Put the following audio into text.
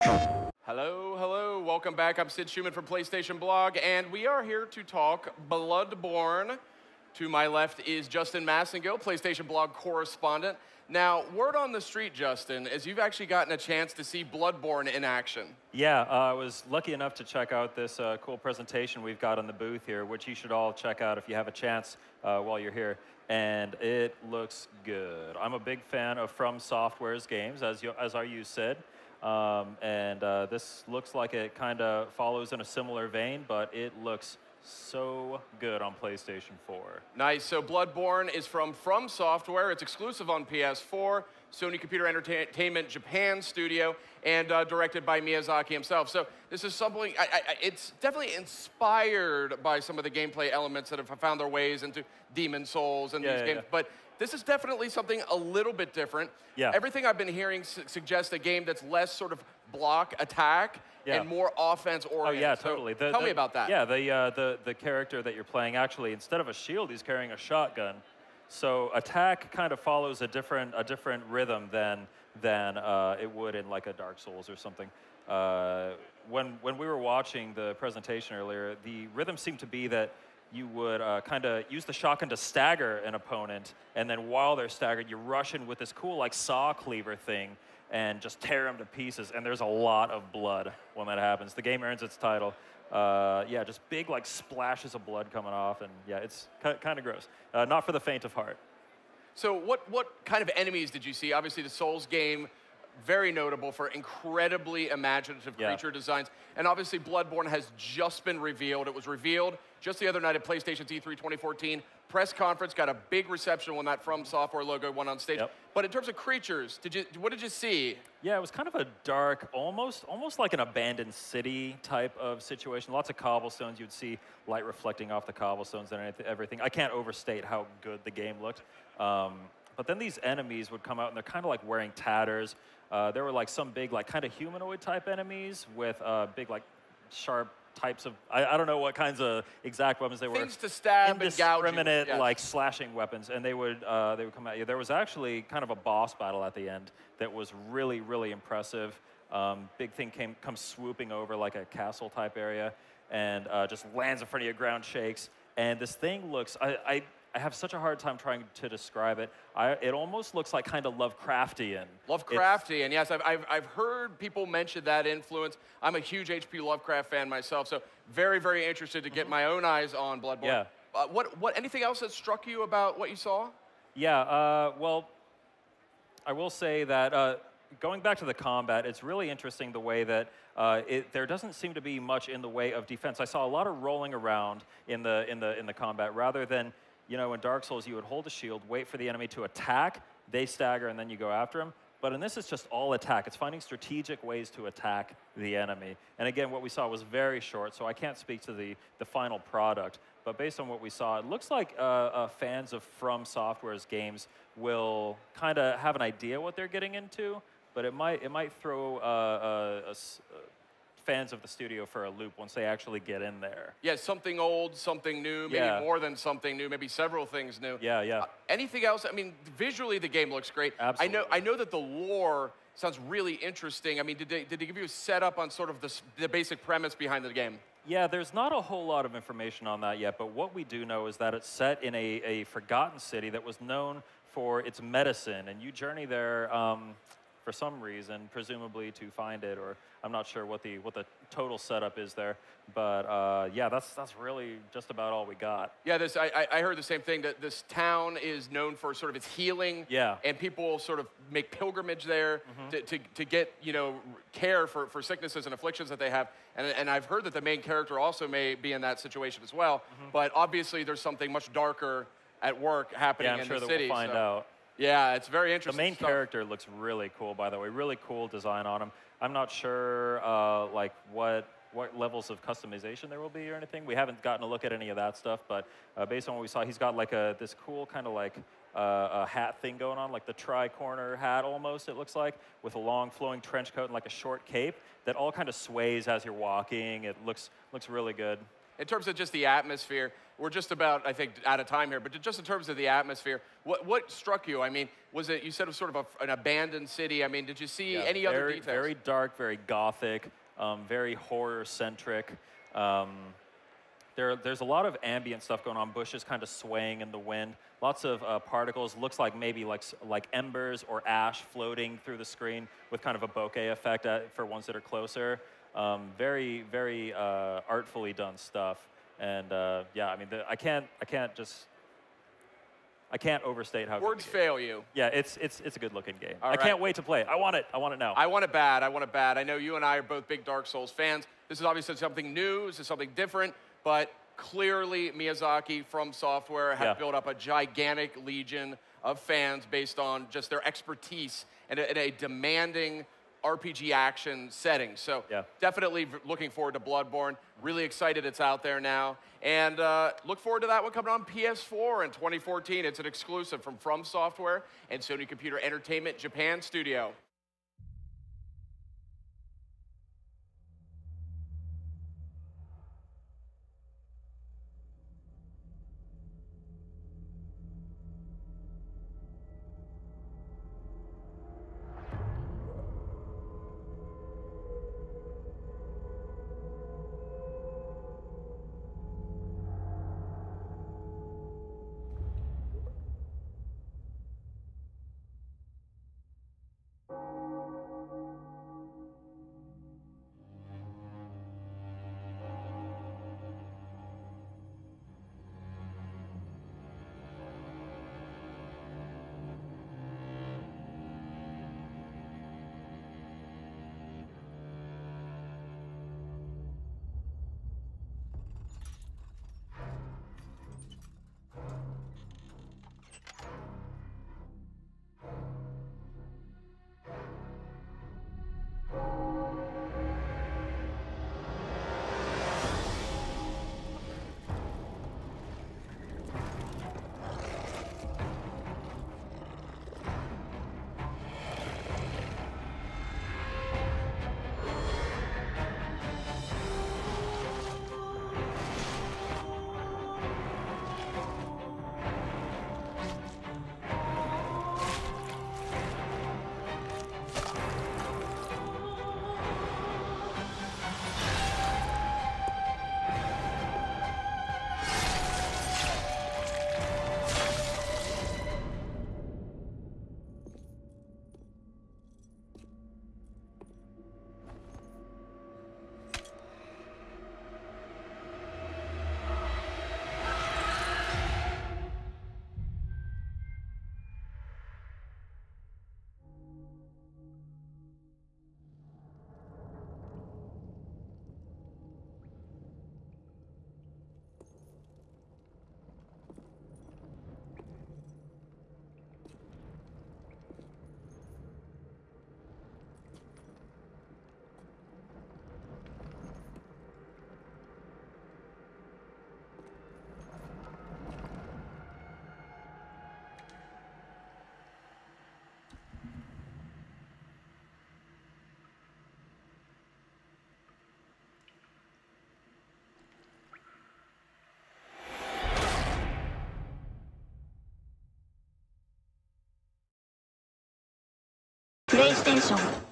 Hello, hello. Welcome back. I'm Sid Schumann from PlayStation Blog, and we are here to talk Bloodborne. To my left is Justin Massengill, PlayStation Blog correspondent. Now, word on the street, Justin, is you've actually gotten a chance to see Bloodborne in action. Yeah, I was lucky enough to check out this cool presentation we've got on the booth here, which you should all check out if you have a chance while you're here. And it looks good. I'm a big fan of From Software's games, as are you, Sid. This looks like it kind of follows in a similar vein, but it looks so good on PlayStation 4. Nice. So Bloodborne is from Software. It's exclusive on PS4, Sony Computer Entertainment Japan studio, and directed by Miyazaki himself. So this is something, it's definitely inspired by some of the gameplay elements that have found their ways into Demon Souls and these games. But this is definitely something a little bit different. Yeah. Everything I've been hearing suggests a game that's less sort of block attack and more offense oriented. Oh yeah, totally. Tell me about that. Yeah, the character that you're playing actually, instead of a shield, he's carrying a shotgun. So attack kind of follows a different rhythm than it would in like a Dark Souls or something. When we were watching the presentation earlier, the rhythm seemed to be that you would kind of use the shotgun to stagger an opponent, and then while they're staggered, you rush in with this cool like saw cleaver thing and just tear them to pieces, and there's a lot of blood when that happens. The game earns its title. Yeah, just big like splashes of blood coming off, and yeah, it's kind of gross. Not for the faint of heart. So what kind of enemies did you see? Obviously, the Souls game, very notable for incredibly imaginative creature designs. And obviously, Bloodborne has just been revealed. It was revealed just the other night at PlayStation's E3 2014 press conference. Got a big reception when that From Software logo went on stage. Yep. But in terms of creatures, what did you see? Yeah, it was kind of a dark, almost like an abandoned city type of situation. Lots of cobblestones. You'd see light reflecting off the cobblestones and everything. I can't overstate how good the game looked. But then these enemies would come out, and they're kind of like wearing tatters. There were like some big, like kind of humanoid type enemies with big, like sharp types of, I don't know what kinds of exact weapons they were. Things to stab and gouge. Indiscriminate, like slashing weapons, and they would come at you. There was actually kind of a boss battle at the end that was really, really impressive. Big thing comes swooping over like a castle type area, and just lands in front of you, ground shakes. And this thing looks, I have such a hard time trying to describe it. It almost looks like kind of Lovecraftian. Lovecraftian, yes. I've heard people mention that influence. I'm a huge H.P. Lovecraft fan myself, so very, very interested to get my own eyes on Bloodborne. Yeah. Anything else that struck you about what you saw? Yeah, well, I will say that going back to the combat, it's really interesting the way that there doesn't seem to be much in the way of defense. I saw a lot of rolling around in the combat rather than, you know, in Dark Souls, you would hold a shield, wait for the enemy to attack, they stagger, and then you go after them. But in this, it's just all attack. It's finding strategic ways to attack the enemy. And again, what we saw was very short, so I can't speak to the final product. But based on what we saw, it looks like fans of From Software's games will kind of have an idea what they're getting into, but it might throw fans of the studio for a loop once they actually get in there. Yeah, something old, something new, maybe more than something new, maybe several things new. Yeah. Anything else? I mean, visually the game looks great. Absolutely. I know that the lore sounds really interesting. I mean, did they give you a setup on sort of the basic premise behind the game? Yeah, there's not a whole lot of information on that yet, but what we do know is that it's set in a forgotten city that was known for its medicine, and you journey there for some reason, presumably to find it, or I'm not sure what the total setup is there. But yeah, that's really just about all we got. Yeah, I heard the same thing, that this town is known for sort of its healing. Yeah. And people sort of make pilgrimage there to get, you know, care for sicknesses and afflictions that they have. And I've heard that the main character also may be in that situation as well. But obviously there's something much darker at work happening in the city. Yeah, I'm sure that we'll find out. Yeah, it's very interesting. The main character looks really cool, by the way. Really cool design on him. I'm not sure like what levels of customization there will be or anything. We haven't gotten a look at any of that stuff, but based on what we saw, he's got like this cool kind of like a hat thing going on, like the tri-corner hat almost, it looks like, with a long flowing trench coat and like a short cape that all kind of sways as you're walking. It looks really good. In terms of just the atmosphere, we're just about, I think, out of time here, but just in terms of the atmosphere, what struck you? I mean, was it, you said it was sort of an abandoned city. I mean, did you see any other details? Very dark, very gothic, very horror-centric. There's a lot of ambient stuff going on, bushes kind of swaying in the wind, lots of particles, looks like maybe like embers or ash floating through the screen with kind of a bokeh effect for ones that are closer. Very, very artfully done stuff. And yeah, I mean, I can't overstate how words fail you. Yeah, it's a good-looking game. All I right. can't wait to play it. I want it now. I want it bad. I want it bad. I know you and I are both big Dark Souls fans. This is obviously something new. This is something different. But clearly, Miyazaki from Software have built up a gigantic legion of fans based on just their expertise in a demanding RPG action setting. So definitely looking forward to Bloodborne. Really excited it's out there now. And look forward to that one coming on PS4 in 2014. It's an exclusive from Software and Sony Computer Entertainment Japan Studio. PlayStation